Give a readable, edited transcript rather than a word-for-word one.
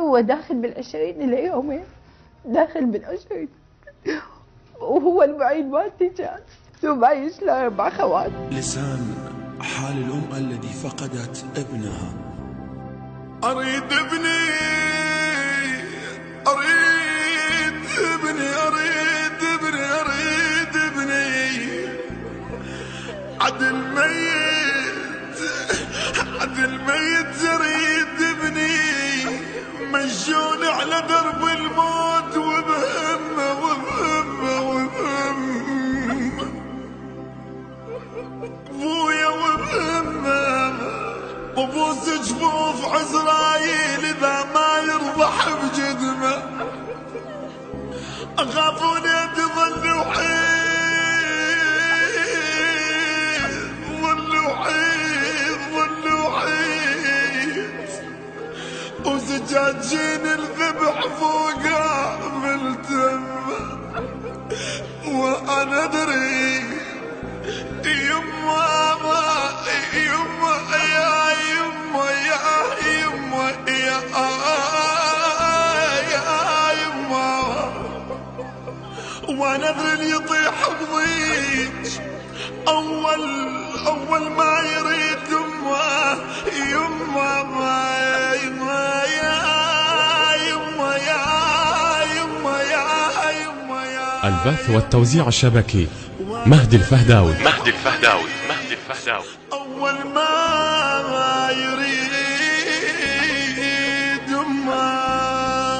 هو داخل بالعشرين إلى يومين، داخل بالعشرين، وهو الوعيد مالتي كان، ثم عايش له 4 خوات. لسان حال الأم الذي فقدت ابنها. أريد ابني، أريد ابني، أريد ابني، أريد ابني. عدل ميت، عدل ميت، أريد ابني. مشون على درب الموت وبهمه وبهمه وبهمه ابويا وبهمه. طفوس جفوف عزرايل اذا ما يرضح بجدمه. اخاف وليدي ظل وحيد، ظل وحيد، ظل وحيد. وسجاجين الذبح فوقه ملتمه. وانا ادري يما، يما يا يما، يا يما، يا يما. وانا ادري اللي يطيح بضيج اول ما يريد يما، يما يما، يا يما، يا يما، يا يما، يا. البث والتوزيع الشبكي مهدي الفهداوي. أول ما يريد